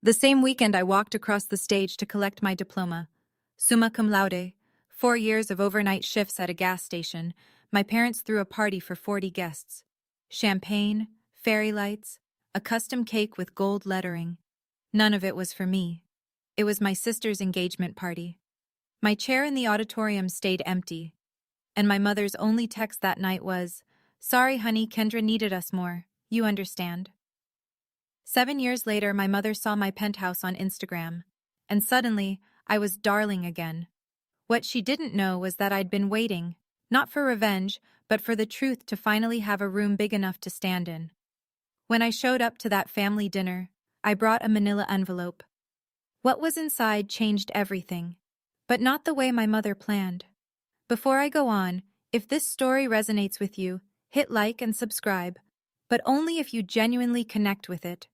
The same weekend, I walked across the stage to collect my diploma. Summa cum laude, 4 years of overnight shifts at a gas station. My parents threw a party for 40 guests. Champagne, fairy lights, a custom cake with gold lettering. None of it was for me. It was my sister's engagement party. My chair in the auditorium stayed empty, and my mother's only text that night was, "Sorry, honey, Kendra needed us more. You understand." 7 years later, my mother saw my penthouse on Instagram, and suddenly, I was darling again. What she didn't know was that I'd been waiting, not for revenge, but for the truth to finally have a room big enough to stand in. When I showed up to that family dinner, I brought a manila envelope. What was inside changed everything, but not the way my mother planned. Before I go on, if this story resonates with you, hit like and subscribe, but only if you genuinely connect with it.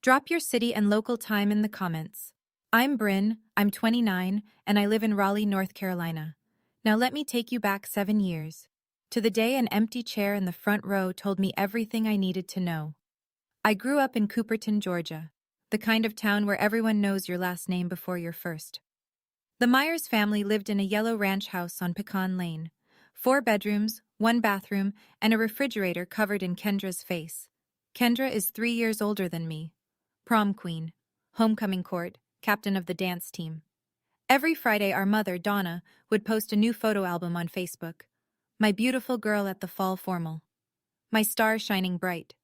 Drop your city and local time in the comments. I'm Bryn, I'm 29, and I live in Raleigh, North Carolina. Now let me take you back 7 years, to the day an empty chair in the front row told me everything I needed to know. I grew up in Cooperton, Georgia, the kind of town where everyone knows your last name before your first. The Myers family lived in a yellow ranch house on Pecan Lane. 4 bedrooms, 1 bathroom, and a refrigerator covered in Kendra's face. Kendra is 3 years older than me. Prom queen, homecoming court, captain of the dance team. Every Friday, our mother, Donna, would post a new photo album on Facebook. My beautiful girl at the fall formal. My star shining bright.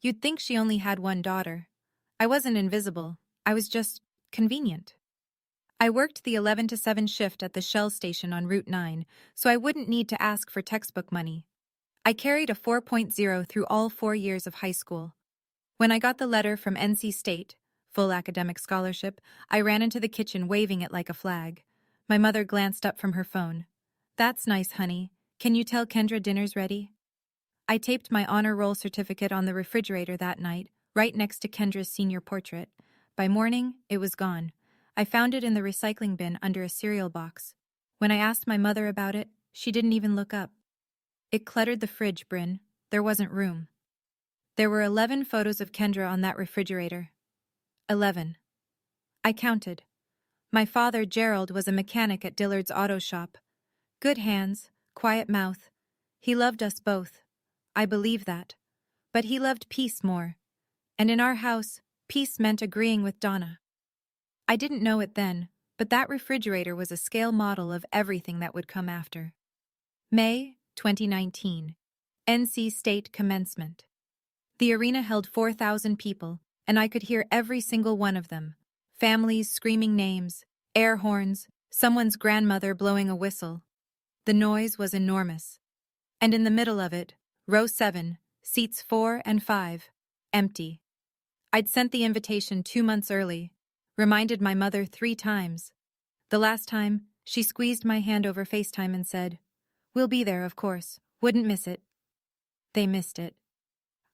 You'd think she only had one daughter. I wasn't invisible. I was just convenient. I worked the 11 to 7 shift at the Shell station on Route 9, so I wouldn't need to ask for textbook money. I carried a 4.0 through all 4 years of high school. When I got the letter from NC State, full academic scholarship, I ran into the kitchen waving it like a flag. My mother glanced up from her phone. "That's nice, honey. Can you tell Kendra dinner's ready?" I taped my honor roll certificate on the refrigerator that night, right next to Kendra's senior portrait. By morning, it was gone. I found it in the recycling bin under a cereal box. When I asked my mother about it, she didn't even look up. It cluttered the fridge, Bryn. There wasn't room. There were 11 photos of Kendra on that refrigerator. 11. I counted. My father, Gerald, was a mechanic at Dillard's auto shop. Good hands, quiet mouth. He loved us both. I believe that. But he loved peace more. And in our house, peace meant agreeing with Donna. I didn't know it then, but that refrigerator was a scale model of everything that would come after. May 2019. NC State commencement. The arena held 4,000 people, and I could hear every single one of them. Families screaming names, air horns, someone's grandmother blowing a whistle. The noise was enormous. And in the middle of it, row 7, seats 4 and 5, empty. I'd sent the invitation 2 months early, reminded my mother 3 times. The last time, she squeezed my hand over FaceTime and said, "We'll be there, of course. Wouldn't miss it." They missed it.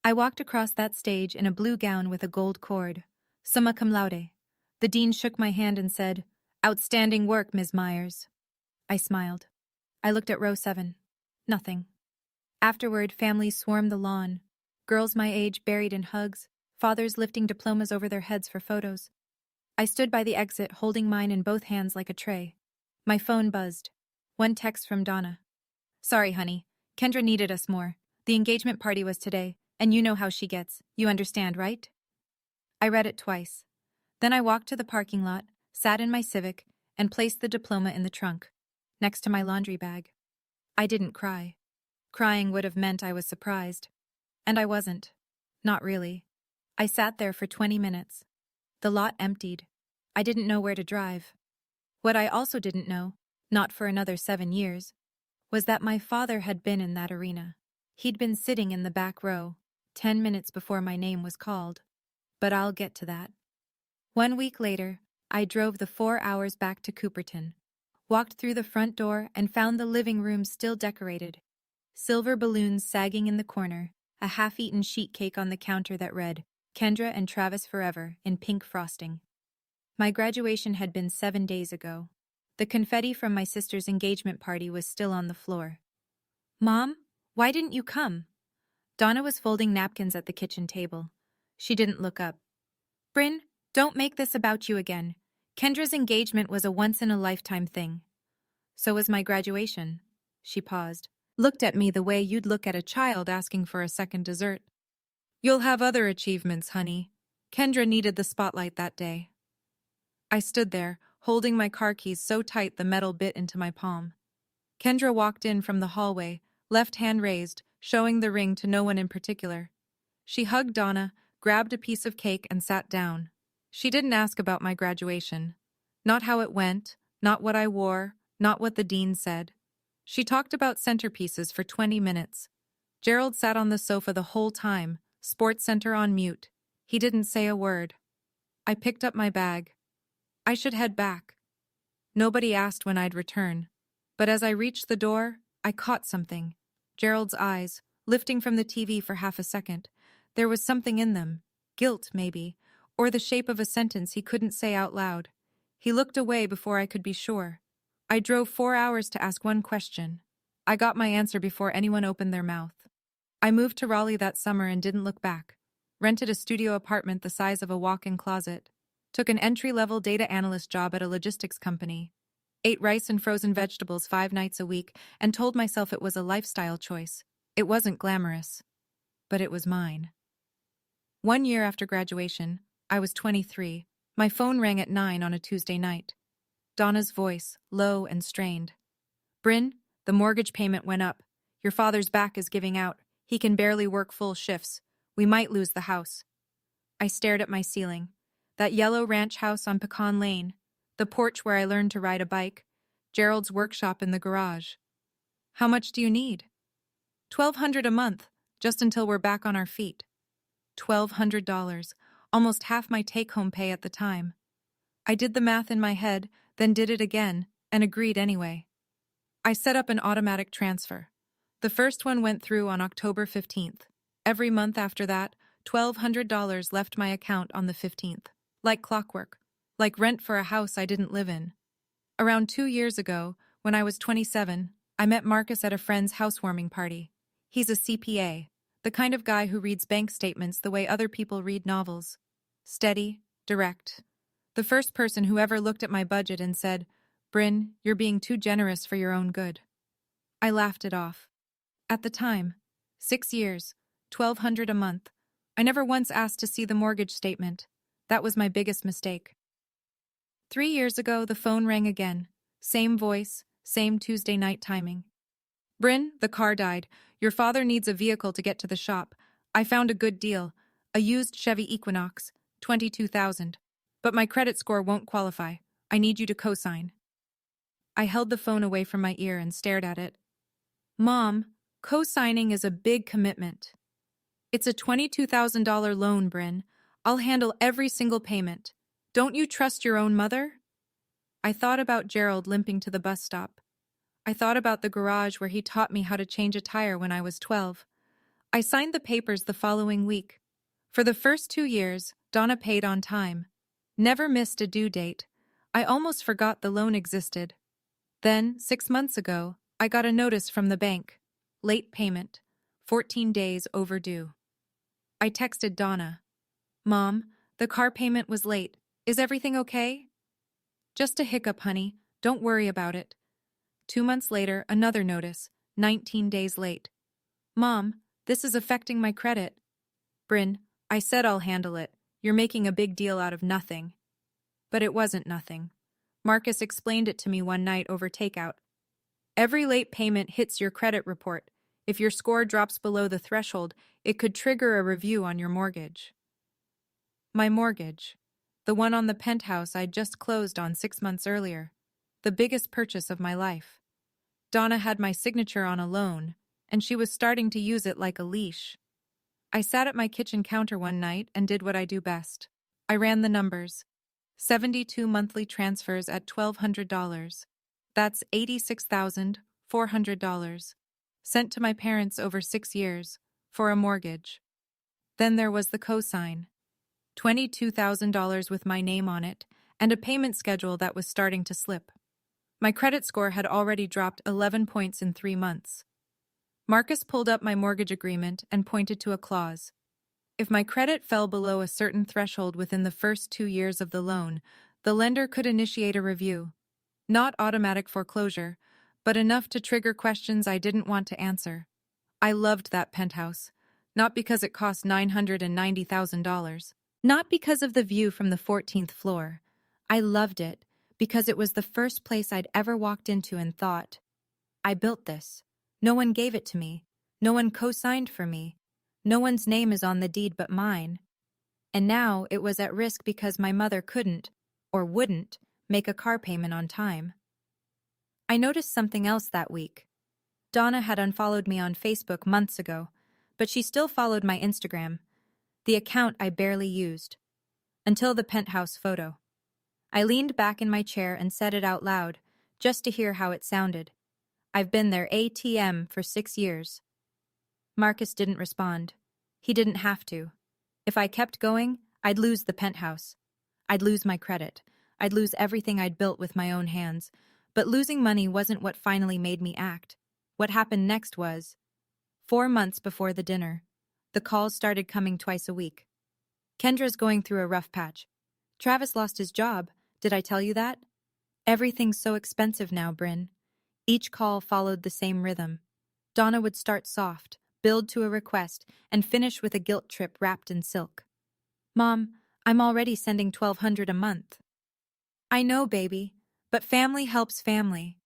I walked across that stage in a blue gown with a gold cord. Summa cum laude. The dean shook my hand and said, "Outstanding work, Ms. Myers." I smiled. I looked at row 7. Nothing. Afterward, families swarmed the lawn. Girls my age buried in hugs, fathers lifting diplomas over their heads for photos. I stood by the exit, holding mine in both hands like a tray. My phone buzzed. One text from Donna. "Sorry, honey. Kendra needed us more. The engagement party was today, and you know how she gets. You understand, right?" I read it twice. Then I walked to the parking lot, sat in my Civic, and placed the diploma in the trunk, next to my laundry bag. I didn't cry. Crying would have meant I was surprised. And I wasn't. Not really. I sat there for 20 minutes. The lot emptied. I didn't know where to drive. What I also didn't know, not for another 7 years, was that my father had been in that arena. He'd been sitting in the back row, 10 minutes before my name was called. But I'll get to that. 1 week later, I drove the 4 hours back to Cooperton, walked through the front door and found the living room still decorated. Silver balloons sagging in the corner, a half-eaten sheet cake on the counter that read, "Kendra and Travis Forever," in pink frosting. My graduation had been 7 days ago. The confetti from my sister's engagement party was still on the floor. "Mom, why didn't you come?" Donna was folding napkins at the kitchen table. She didn't look up. "Bryn, Don't make this about you again. Kendra's engagement was a once-in-a-lifetime thing. So was my graduation. She paused, looked at me the way you'd look at a child asking for a second dessert. You'll have other achievements, honey. Kendra needed the spotlight that day. I stood there, holding my car keys so tight the metal bit into my palm. Kendra walked in from the hallway, left hand raised, showing the ring to no one in particular. She hugged Donna, grabbed a piece of cake, and sat down. She didn't ask about my graduation. Not how it went, not what I wore, not what the dean said. She talked about centerpieces for 20 minutes. Gerald sat on the sofa the whole time, Sports Center on mute. He didn't say a word. I picked up my bag. I should head back. Nobody asked when I'd return. But as I reached the door, I caught something. Gerald's eyes, lifting from the TV for half a second. There was something in them. Guilt, maybe, or the shape of a sentence he couldn't say out loud. He looked away before I could be sure. I drove 4 hours to ask one question. I got my answer before anyone opened their mouth. I moved to Raleigh that summer and didn't look back. Rented a studio apartment the size of a walk-in closet. Took an entry-level data analyst job at a logistics company. Ate rice and frozen vegetables 5 nights a week and told myself it was a lifestyle choice. It wasn't glamorous, but it was mine. 1 year after graduation, I was 23. My phone rang at 9 on a Tuesday night. Donna's voice, low and strained. Bryn, the mortgage payment went up. Your father's back is giving out. He can barely work full shifts. We might lose the house. I stared at my ceiling. That yellow ranch house on Pecan Lane. The porch where I learned to ride a bike. Gerald's workshop in the garage. How much do you need? $1,200 a month, just until we're back on our feet. $1,200, almost half my take-home pay at the time. I did the math in my head, then did it again, and agreed anyway. I set up an automatic transfer. The first one went through on October 15th. Every month after that, $1,200 left my account on the 15th. Like clockwork. Like rent for a house I didn't live in. Around 2 years ago, when I was 27, I met Marcus at a friend's housewarming party. He's a CPA, the kind of guy who reads bank statements the way other people read novels. Steady, direct. The first person who ever looked at my budget and said, "Bryn, you're being too generous for your own good." I laughed it off. At the time, 6 years, $1,200 a month. I never once asked to see the mortgage statement. That was my biggest mistake. 3 years ago, the phone rang again. Same voice, same Tuesday night timing. Bryn, the car died. Your father needs a vehicle to get to the shop. I found a good deal. A used Chevy Equinox, $22,000. But my credit score won't qualify. I need you to co-sign. I held the phone away from my ear and stared at it. Mom, co-signing is a big commitment. It's a $22,000 loan, Bryn. I'll handle every single payment. Don't you trust your own mother? I thought about Gerald limping to the bus stop. I thought about the garage where he taught me how to change a tire when I was 12. I signed the papers the following week. For the first 2 years, Donna paid on time. Never missed a due date. I almost forgot the loan existed. Then, 6 months ago, I got a notice from the bank. Late payment. 14 days overdue. I texted Donna. Mom, the car payment was late. Is everything okay? Just a hiccup, honey. Don't worry about it. 2 months later, another notice. 19 days late. Mom, this is affecting my credit. Bryn, I said I'll handle it. You're making a big deal out of nothing. But it wasn't nothing. Marcus explained it to me one night over takeout. Every late payment hits your credit report. If your score drops below the threshold, it could trigger a review on your mortgage. My mortgage. The one on the penthouse I'd just closed on 6 months earlier. The biggest purchase of my life. Donna had my signature on a loan, and she was starting to use it like a leash. I sat at my kitchen counter one night and did what I do best. I ran the numbers. 72 monthly transfers at $1,200. That's $86,400. Sent to my parents over 6 years, for a mortgage. Then there was the cosign. $22,000 with my name on it, and a payment schedule that was starting to slip. My credit score had already dropped 11 points in 3 months. Marcus pulled up my mortgage agreement and pointed to a clause. If my credit fell below a certain threshold within the first 2 years of the loan, the lender could initiate a review. Not automatic foreclosure, but enough to trigger questions I didn't want to answer. I loved that penthouse, not because it cost $990,000, not because of the view from the 14th floor. I loved it because it was the first place I'd ever walked into and thought, I built this. No one gave it to me. No one co-signed for me. No one's name is on the deed but mine. And now it was at risk because my mother couldn't, or wouldn't, make a car payment on time. I noticed something else that week. Donna had unfollowed me on Facebook months ago, but she still followed my Instagram, the account I barely used. Until the penthouse photo. I leaned back in my chair and said it out loud, just to hear how it sounded. I've been their ATM for 6 years. Marcus didn't respond. He didn't have to. If I kept going, I'd lose the penthouse. I'd lose my credit. I'd lose everything I'd built with my own hands. But losing money wasn't what finally made me act. What happened next was 4 months before the dinner. The calls started coming twice a week. Kendra's going through a rough patch. Travis lost his job. Did I tell you that? Everything's so expensive now, Bryn. Each call followed the same rhythm. Donna would start soft, build to a request, and finish with a guilt trip wrapped in silk. Mom, I'm already sending $1,200 a month. I know, baby, but family helps family.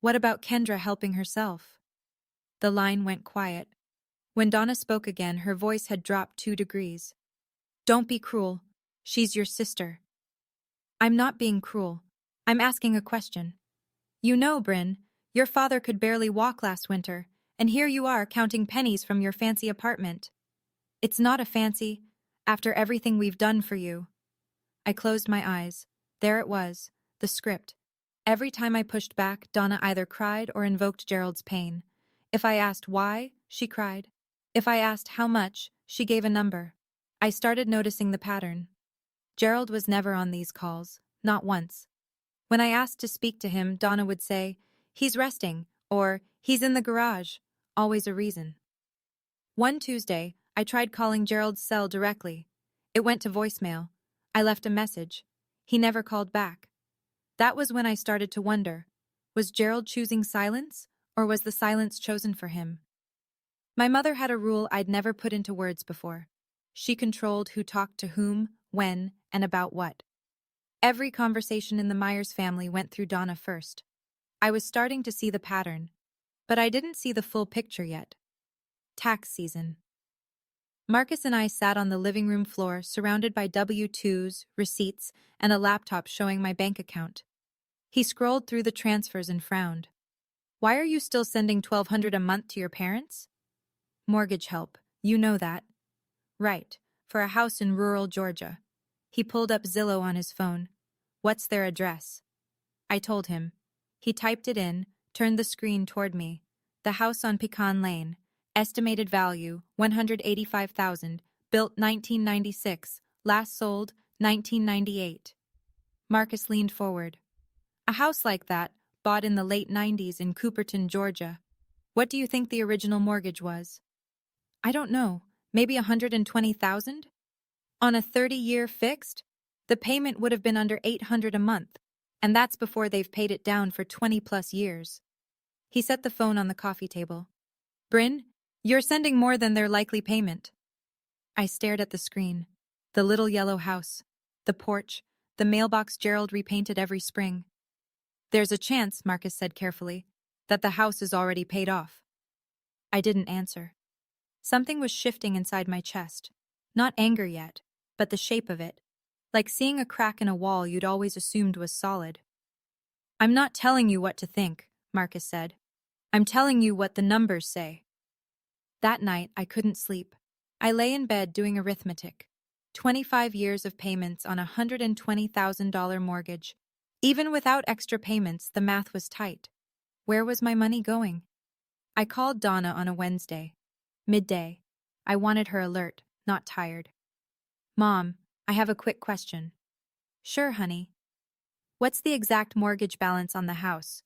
What about Kendra helping herself? The line went quiet. When Donna spoke again, her voice had dropped 2 degrees. Don't be cruel. She's your sister. I'm not being cruel. I'm asking a question. You know, Bryn, your father could barely walk last winter, and here you are counting pennies from your fancy apartment. It's not a fancy, after everything we've done for you. I closed my eyes. There it was, the script. Every time I pushed back, Donna either cried or invoked Gerald's pain. If I asked why, she cried. If I asked how much, she gave a number. I started noticing the pattern. Gerald was never on these calls, not once. When I asked to speak to him, Donna would say, he's resting, or he's in the garage, always a reason. One Tuesday, I tried calling Gerald's cell directly. It went to voicemail. I left a message. He never called back. That was when I started to wonder, was Gerald choosing silence, or was the silence chosen for him? My mother had a rule I'd never put into words before. She controlled who talked to whom, when, and about what. Every conversation in the Myers family went through Donna first. I was starting to see the pattern, but I didn't see the full picture yet. Tax season. Marcus and I sat on the living room floor surrounded by W-2s, receipts, and a laptop showing my bank account. He scrolled through the transfers and frowned. Why are you still sending $1,200 a month to your parents? Mortgage help, you know that. Right, for a house in rural Georgia. He pulled up Zillow on his phone. What's their address? I told him. He typed it in, turned the screen toward me. The house on Pecan Lane. Estimated value, $185,000. Built 1996. Last sold, 1998. Marcus leaned forward. A house like that, bought in the late 90s in Cooperton, Georgia. What do you think the original mortgage was? I don't know. Maybe $120,000? On a 30-year fixed, the payment would have been under $800 a month, and that's before they've paid it down for 20-plus years. He set the phone on the coffee table. Bryn, you're sending more than their likely payment. I stared at the screen. The little yellow house, the porch, the mailbox Gerald repainted every spring. There's a chance, Marcus said carefully, that the house is already paid off. I didn't answer. Something was shifting inside my chest. Not anger yet, but the shape of it, like seeing a crack in a wall you'd always assumed was solid. I'm not telling you what to think, Marcus said. I'm telling you what the numbers say. That night, I couldn't sleep. I lay in bed doing arithmetic. 25 years of payments on a $120,000 mortgage. Even without extra payments, the math was tight. Where was my money going? I called Donna on a Wednesday. Midday. I wanted her alert, not tired. Mom, I have a quick question. Sure, honey. What's the exact mortgage balance on the house?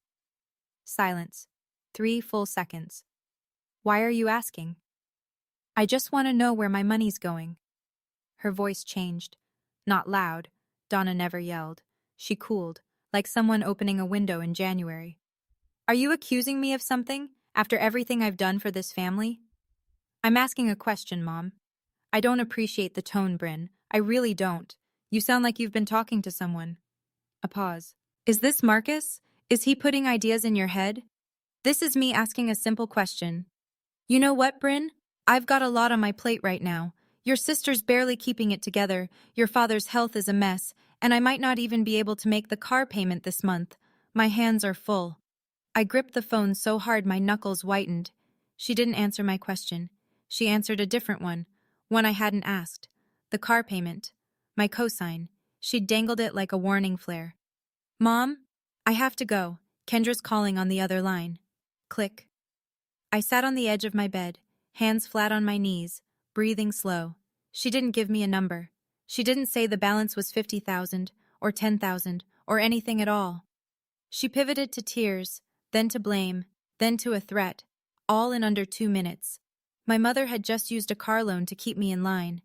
Silence. 3 full seconds. Why are you asking? I just want to know where my money's going. Her voice changed. Not loud. Donna never yelled. She cooled, like someone opening a window in January. Are you accusing me of something, after everything I've done for this family? I'm asking a question, Mom. I don't appreciate the tone, Bryn. I really don't. You sound like you've been talking to someone. A pause. Is this Marcus? Is he putting ideas in your head? This is me asking a simple question. You know what, Bryn? I've got a lot on my plate right now. Your sister's barely keeping it together, your father's health is a mess, and I might not even be able to make the car payment this month. My hands are full. I gripped the phone so hard my knuckles whitened. She didn't answer my question. She answered a different one I hadn't asked. The car payment. My cosign. She dangled it like a warning flare. Mom? I have to go. Kendra's calling on the other line. Click. I sat on the edge of my bed, hands flat on my knees, breathing slow. She didn't give me a number. She didn't say the balance was 50,000 or 10,000 or anything at all. She pivoted to tears, then to blame, then to a threat, all in under 2 minutes. My mother had just used a car loan to keep me in line.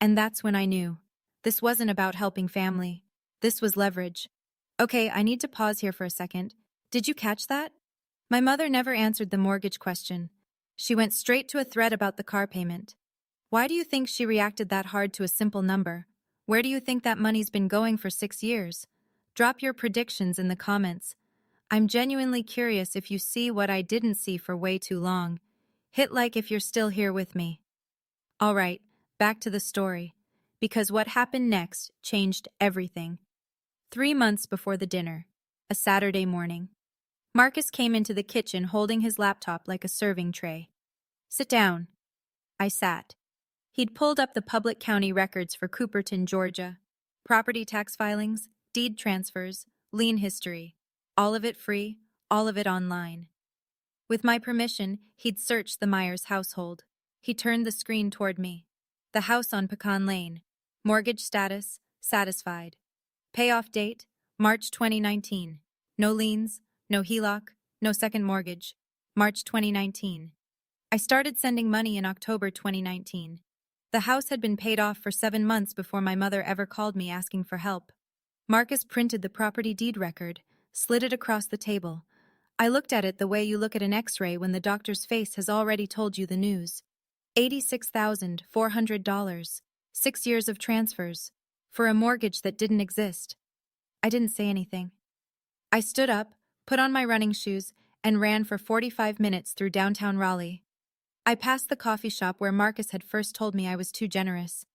And that's when I knew. This wasn't about helping family. This was leverage. Okay, I need to pause here for a second. Did you catch that? My mother never answered the mortgage question. She went straight to a threat about the car payment. Why do you think she reacted that hard to a simple number? Where do you think that money's been going for 6 years? Drop your predictions in the comments. I'm genuinely curious if you see what I didn't see for way too long. Hit like if you're still here with me. All right, back to the story. Because what happened next changed everything. 3 months before the dinner, a Saturday morning, Marcus came into the kitchen holding his laptop like a serving tray. Sit down. I sat. He'd pulled up the public county records for Cooperton, Georgia. Property tax filings, deed transfers, lien history. All of it free, all of it online. With my permission, he'd searched the Myers household. He turned the screen toward me. The house on Pecan Lane. Mortgage status, satisfied. Payoff date, March 2019. No liens, no HELOC, no second mortgage. March 2019. I started sending money in October 2019. The house had been paid off for 7 months before my mother ever called me asking for help. Marcus printed the property deed record, slid it across the table. I looked at it the way you look at an X-ray when the doctor's face has already told you the news. $86,400. 6 years of transfers. For a mortgage that didn't exist. I didn't say anything. I stood up, put on my running shoes, and ran for 45 minutes through downtown Raleigh. I passed the coffee shop where Marcus had first told me I was too generous.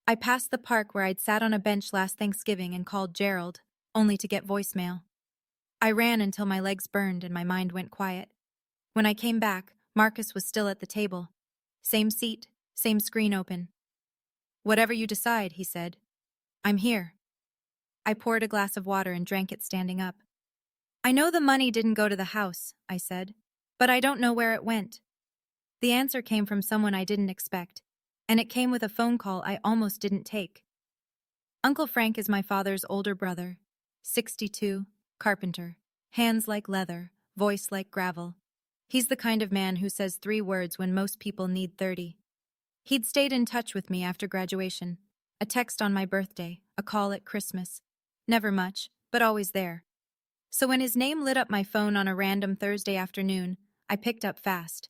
I passed the park where I'd sat on a bench last Thanksgiving and called Gerald, only to get voicemail. I ran until my legs burned and my mind went quiet. When I came back, Marcus was still at the table. Same seat, same screen open. Whatever you decide, he said. I'm here. I poured a glass of water and drank it standing up. I know the money didn't go to the house, I said, but I don't know where it went. The answer came from someone I didn't expect, and it came with a phone call I almost didn't take. Uncle Frank is my father's older brother, 62, carpenter, hands like leather, voice like gravel. He's the kind of man who says 3 words when most people need 30. He'd stayed in touch with me after graduation, a text on my birthday, a call at Christmas. Never much, but always there. So when his name lit up my phone on a random Thursday afternoon, I picked up fast.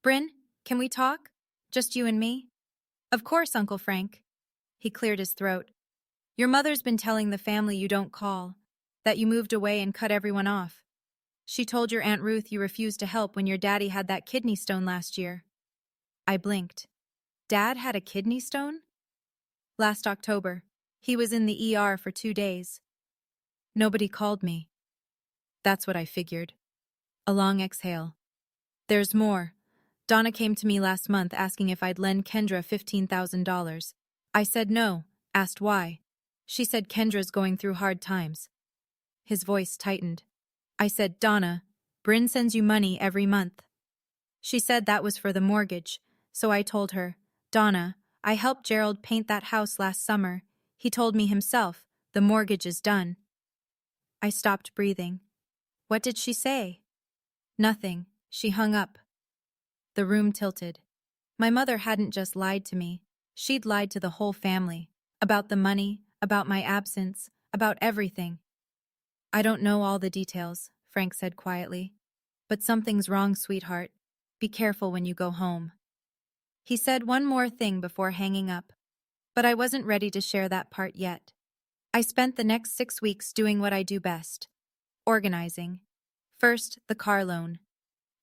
Bryn, can we talk? Just you and me? Of course, Uncle Frank. He cleared his throat. Your mother's been telling the family you don't call, that you moved away and cut everyone off. She told your Aunt Ruth you refused to help when your daddy had that kidney stone last year. I blinked. Dad had a kidney stone? Last October. He was in the ER for 2 days. Nobody called me. That's what I figured. A long exhale. There's more. Donna came to me last month asking if I'd lend Kendra $15,000. I said no, asked why. She said Kendra's going through hard times. His voice tightened. I said, Donna, Bryn sends you money every month. She said that was for the mortgage, so I told her, Donna, I helped Gerald paint that house last summer. He told me himself, the mortgage is done. I stopped breathing. What did she say? Nothing. She hung up. The room tilted. My mother hadn't just lied to me. She'd lied to the whole family. About the money, about my absence, about everything. I don't know all the details, Frank said quietly. But something's wrong, sweetheart. Be careful when you go home. He said one more thing before hanging up. But I wasn't ready to share that part yet. I spent the next 6 weeks doing what I do best. Organizing. First, the car loan.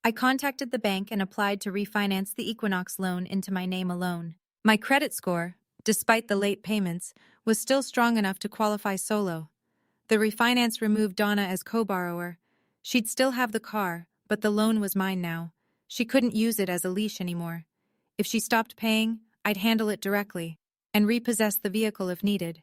I contacted the bank and applied to refinance the Equinox loan into my name alone. My credit score, despite the late payments, was still strong enough to qualify solo. The refinance removed Donna as co-borrower. She'd still have the car, but the loan was mine now. She couldn't use it as a leash anymore. If she stopped paying, I'd handle it directly and repossess the vehicle if needed.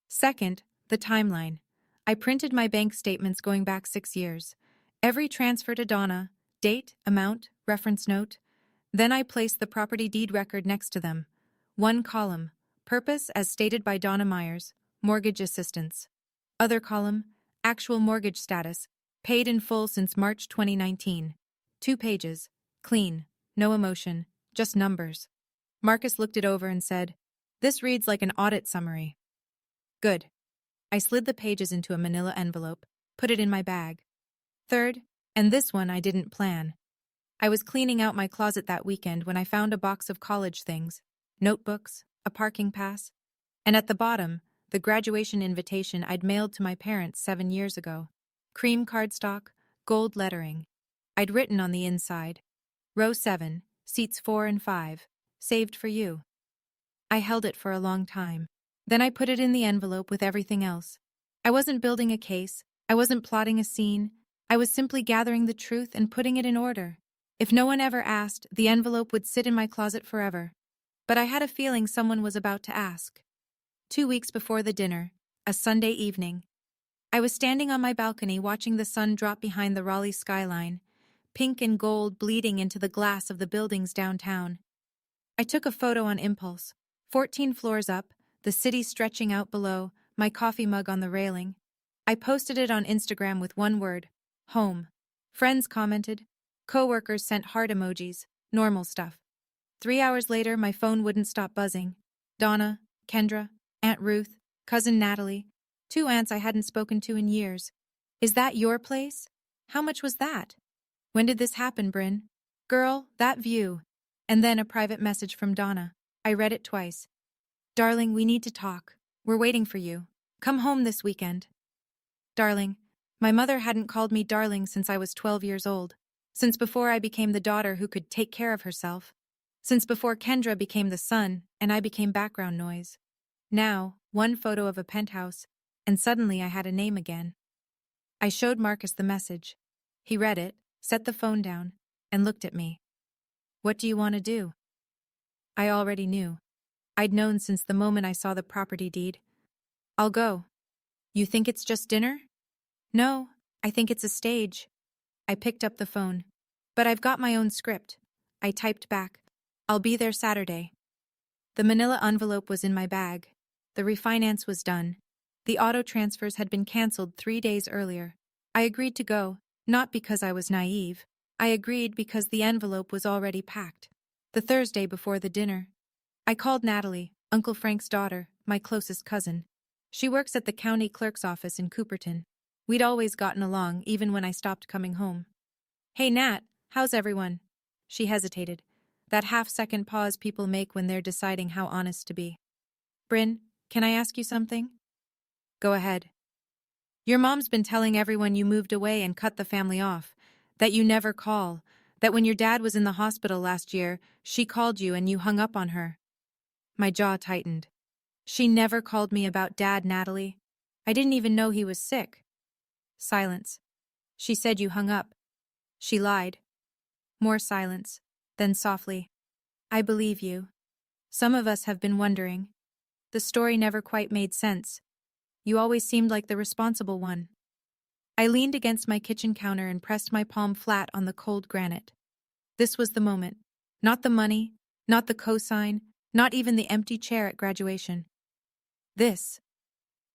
Second, the timeline. I printed my bank statements going back 6 years. Every transfer to Donna, date, amount, reference note. Then I placed the property deed record next to them. One column, purpose as stated by Donna Myers, mortgage assistance. Other column, actual mortgage status, paid in full since March 2019. 2 pages, clean, no emotion, just numbers. Marcus looked it over and said, "This reads like an audit summary." Good. I slid the pages into a manila envelope, put it in my bag. Third, and this one I didn't plan. I was cleaning out my closet that weekend when I found a box of college things, notebooks, a parking pass, and at the bottom, the graduation invitation I'd mailed to my parents 7 years ago. Cream cardstock, gold lettering. I'd written on the inside, Row 7, seats 4 and 5, saved for you. I held it for a long time. Then I put it in the envelope with everything else. I wasn't building a case. I wasn't plotting a scene. I was simply gathering the truth and putting it in order. If no one ever asked, the envelope would sit in my closet forever. But I had a feeling someone was about to ask. 2 weeks before the dinner, a Sunday evening, I was standing on my balcony watching the sun drop behind the Raleigh skyline, pink and gold bleeding into the glass of the buildings downtown. I took a photo on impulse, 14 floors up, the city stretching out below, my coffee mug on the railing. I posted it on Instagram with one word, home. Friends commented. Coworkers sent heart emojis, normal stuff. 3 hours later, my phone wouldn't stop buzzing. Donna, Kendra, Aunt Ruth, Cousin Natalie, 2 aunts I hadn't spoken to in years. Is that your place? How much was that? When did this happen, Bryn? Girl, that view. And then a private message from Donna. I read it twice. Darling, we need to talk. We're waiting for you. Come home this weekend. Darling, my mother hadn't called me darling since I was 12 years old. Since before I became the daughter who could take care of herself. Since before Kendra became the son and I became background noise. Now, one photo of a penthouse, and suddenly I had a name again. I showed Marcus the message. He read it, set the phone down, and looked at me. What do you want to do? I already knew. I'd known since the moment I saw the property deed. I'll go. You think it's just dinner? No, I think it's a stage. I picked up the phone. But I've got my own script. I typed back. I'll be there Saturday. The manila envelope was in my bag. The refinance was done. The auto transfers had been canceled 3 days earlier. I agreed to go, not because I was naive. I agreed because the envelope was already packed. The Thursday before the dinner. I called Natalie, Uncle Frank's daughter, my closest cousin. She works at the county clerk's office in Cooperton. We'd always gotten along, even when I stopped coming home. Hey Nat, how's everyone? She hesitated. That half-second pause people make when they're deciding how honest to be. Bryn, can I ask you something? Go ahead. Your mom's been telling everyone you moved away and cut the family off, that you never call, that when your dad was in the hospital last year, she called you and you hung up on her. My jaw tightened. She never called me about Dad, Natalie. I didn't even know he was sick. Silence. She said you hung up. She lied. More silence. Then softly. I believe you. Some of us have been wondering. The story never quite made sense. You always seemed like the responsible one. I leaned against my kitchen counter and pressed my palm flat on the cold granite. This was the moment. Not the money, not the cosign, not even the empty chair at graduation. This.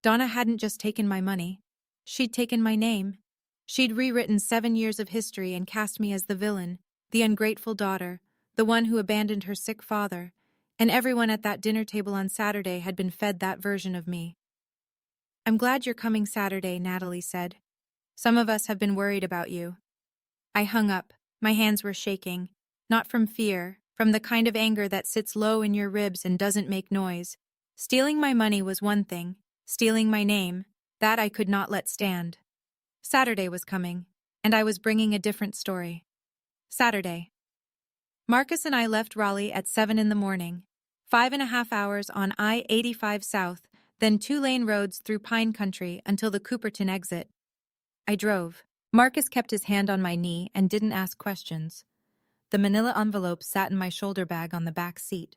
Donna hadn't just taken my money. She'd taken my name. She'd rewritten 7 years of history and cast me as the villain, the ungrateful daughter, the one who abandoned her sick father, and everyone at that dinner table on Saturday had been fed that version of me. "I'm glad you're coming Saturday," Natalie said. "Some of us have been worried about you." I hung up. My hands were shaking. Not from fear, from the kind of anger that sits low in your ribs and doesn't make noise. Stealing my money was one thing. Stealing my name, that I could not let stand. Saturday was coming, and I was bringing a different story. Saturday. Marcus and I left Raleigh at 7 in the morning. 5.5 hours on I-85 South, then 2-lane roads through pine country until the Cooperton exit. I drove. Marcus kept his hand on my knee and didn't ask questions. The manila envelope sat in my shoulder bag on the back seat.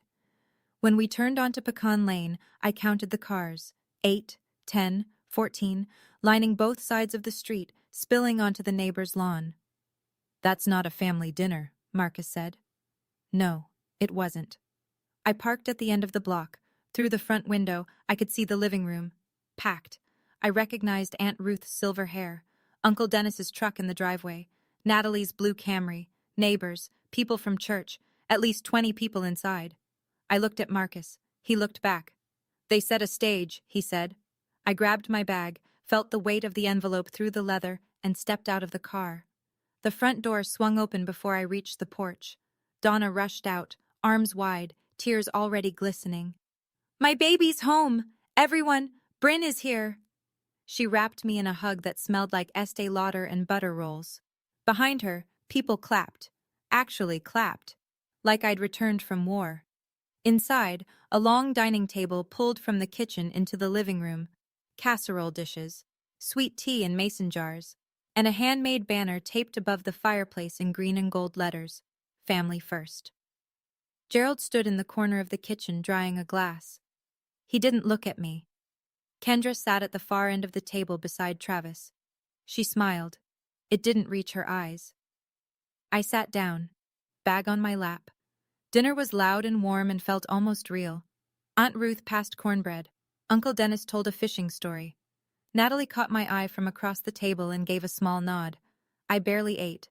When we turned onto Pecan Lane, I counted the cars. 8, 10, 14, lining both sides of the street, spilling onto the neighbor's lawn. "That's not a family dinner," Marcus said. No, it wasn't. I parked at the end of the block. Through the front window, I could see the living room. Packed. I recognized Aunt Ruth's silver hair, Uncle Dennis's truck in the driveway, Natalie's blue Camry, neighbors, people from church, at least 20 people inside. I looked at Marcus. He looked back. "They set a stage," he said. I grabbed my bag, felt the weight of the envelope through the leather, and stepped out of the car. The front door swung open before I reached the porch. Donna rushed out, arms wide, tears already glistening. "My baby's home! Everyone, Bryn is here!" She wrapped me in a hug that smelled like Estee Lauder and butter rolls. Behind her, people clapped. Actually clapped. Like I'd returned from war. Inside, a long dining table pulled from the kitchen into the living room. Casserole dishes, sweet tea in mason jars, and a handmade banner taped above the fireplace in green and gold letters. Family first. Gerald stood in the corner of the kitchen drying a glass. He didn't look at me. Kendra sat at the far end of the table beside Travis. She smiled. It didn't reach her eyes. I sat down, bag on my lap. Dinner was loud and warm and felt almost real. Aunt Ruth passed cornbread. Uncle Dennis told a fishing story. Natalie caught my eye from across the table and gave a small nod. I barely ate.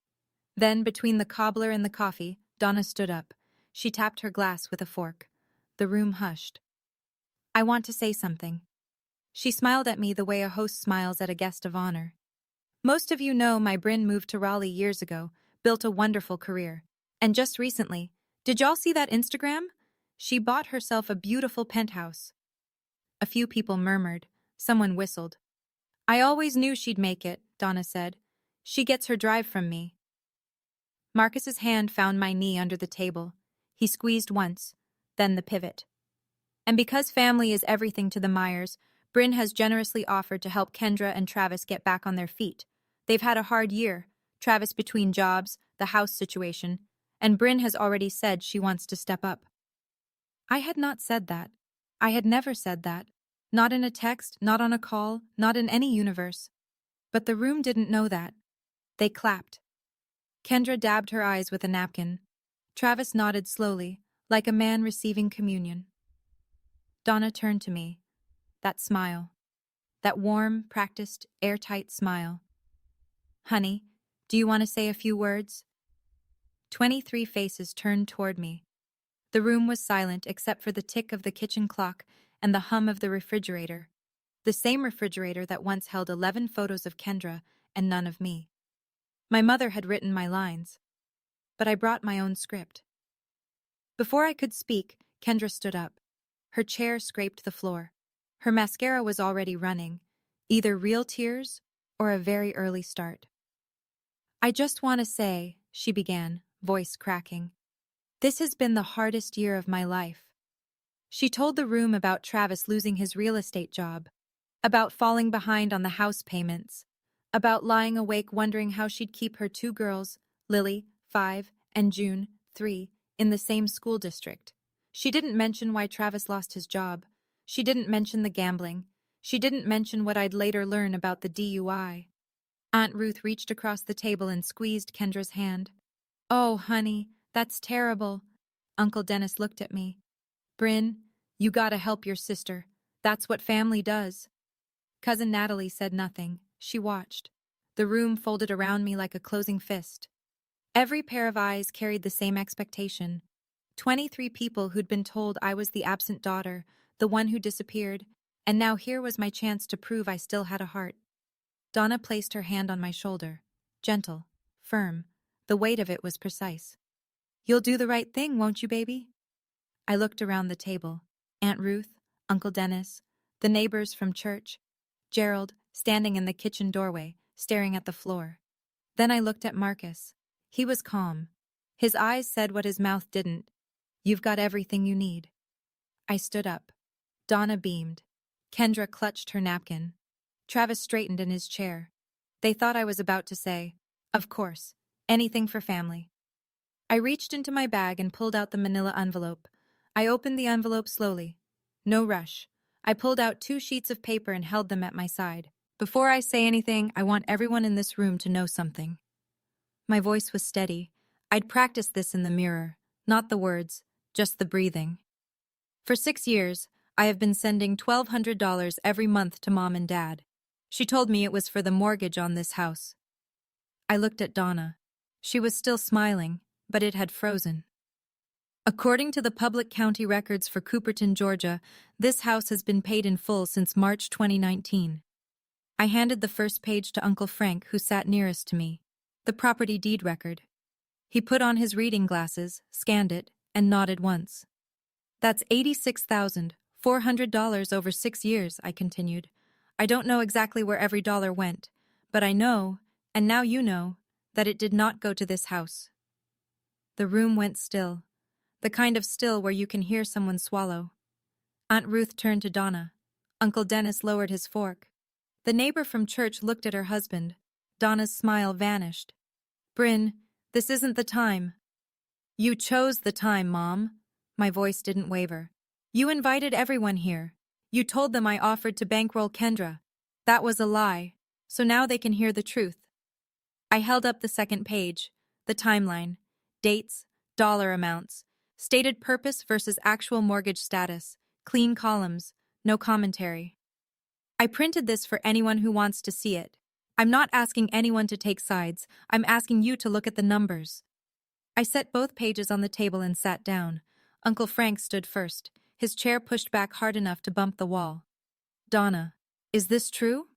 Then, between the cobbler and the coffee, Donna stood up. She tapped her glass with a fork. The room hushed. "I want to say something." She smiled at me the way a host smiles at a guest of honor. "Most of you know my Bryn moved to Raleigh years ago, built a wonderful career. And just recently, did y'all see that Instagram? She bought herself a beautiful penthouse." A few people murmured. Someone whistled. "I always knew she'd make it," Donna said. "She gets her drive from me." Marcus's hand found my knee under the table. He squeezed once, then the pivot. "And because family is everything to the Myers, Bryn has generously offered to help Kendra and Travis get back on their feet. They've had a hard year, Travis between jobs, the house situation, and Bryn has already said she wants to step up." I had not said that. I had never said that. Not in a text, not on a call, not in any universe. But the room didn't know that. They clapped. Kendra dabbed her eyes with a napkin. Travis nodded slowly, like a man receiving communion. Donna turned to me. That smile. That warm, practiced, airtight smile. "Honey, do you want to say a few words?" 23 faces turned toward me. The room was silent except for the tick of the kitchen clock and the hum of the refrigerator. The same refrigerator that once held 11 photos of Kendra and none of me. My mother had written my lines. But I brought my own script. Before I could speak, Kendra stood up. Her chair scraped the floor. Her mascara was already running, either real tears or a very early start. "I just want to say," she began, voice cracking, "this has been the hardest year of my life." She told the room about Travis losing his real estate job, about falling behind on the house payments, about lying awake wondering how she'd keep her 2 girls, Lily, 5, and June, 3, in the same school district. She didn't mention why Travis lost his job. She didn't mention the gambling. She didn't mention what I'd later learn about the DUI. Aunt Ruth reached across the table and squeezed Kendra's hand. "Oh, honey, that's terrible." Uncle Dennis looked at me. "Bryn, you gotta help your sister. That's what family does." Cousin Natalie said nothing. She watched. The room folded around me like a closing fist. Every pair of eyes carried the same expectation. 23 people who'd been told I was the absent daughter, the one who disappeared, and now here was my chance to prove I still had a heart. Donna placed her hand on my shoulder. Gentle, firm, the weight of it was precise. "You'll do the right thing, won't you, baby?" I looked around the table. Aunt Ruth, Uncle Dennis, the neighbors from church, Gerald, standing in the kitchen doorway, staring at the floor. Then I looked at Marcus. He was calm. His eyes said what his mouth didn't. "You've got everything you need." I stood up. Donna beamed. Kendra clutched her napkin. Travis straightened in his chair. They thought I was about to say, "Of course, anything for family." I reached into my bag and pulled out the manila envelope. I opened the envelope slowly. No rush. I pulled out 2 sheets of paper and held them at my side. "Before I say anything, I want everyone in this room to know something." My voice was steady. I'd practiced this in the mirror. Not the words, just the breathing. For 6 years, I have been sending $1,200 every month to Mom and Dad. She told me it was for the mortgage on this house. I looked at Donna. She was still smiling, but it had frozen. According to the public county records for Cooperton, Georgia, this house has been paid in full since March 2019. I handed the first page to Uncle Frank, who sat nearest to me, the property deed record. He put on his reading glasses, scanned it, and nodded once. "That's $86,400 over 6 years, I continued. "I don't know exactly where every dollar went, but I know, and now you know, that it did not go to this house." The room went still. The kind of still where you can hear someone swallow. Aunt Ruth turned to Donna. Uncle Dennis lowered his fork. The neighbor from church looked at her husband. Donna's smile vanished. "Bryn, this isn't the time." "You chose the time, Mom." My voice didn't waver. "You invited everyone here. You told them I offered to bankroll Kendra. That was a lie, so now they can hear the truth." I held up the second page, the timeline, dates, dollar amounts, stated purpose versus actual mortgage status, clean columns, no commentary. I printed this for anyone who wants to see it. I'm not asking anyone to take sides, I'm asking you to look at the numbers. I set both pages on the table and sat down. Uncle Frank stood first, his chair pushed back hard enough to bump the wall. "Donna, is this true?"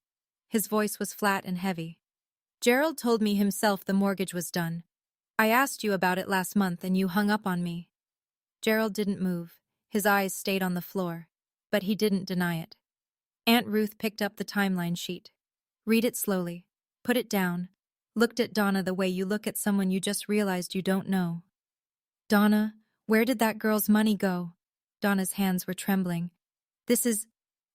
His voice was flat and heavy. "Gerald told me himself the mortgage was done. I asked you about it last month and you hung up on me." Gerald didn't move. His eyes stayed on the floor, but he didn't deny it. Aunt Ruth picked up the timeline sheet. "Read it slowly. Put it down." Looked at Donna the way you look at someone you just realized you don't know. "Donna, where did that girl's money go?" Donna's hands were trembling. This is